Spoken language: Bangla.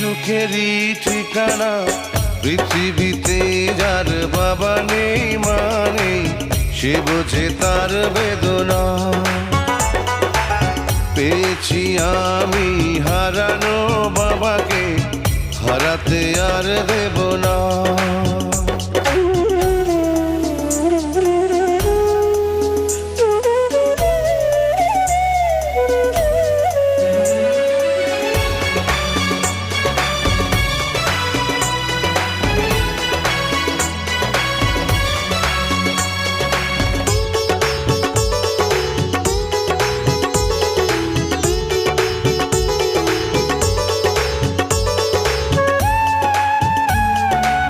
সুখেরই ঠিকানা পৃথিবীতে যার বাবা নেই মা নেই সে বোঝে তার বেদনা। পেয়েছি আমি হারানো বাবাকে হারাতে আর দেব না।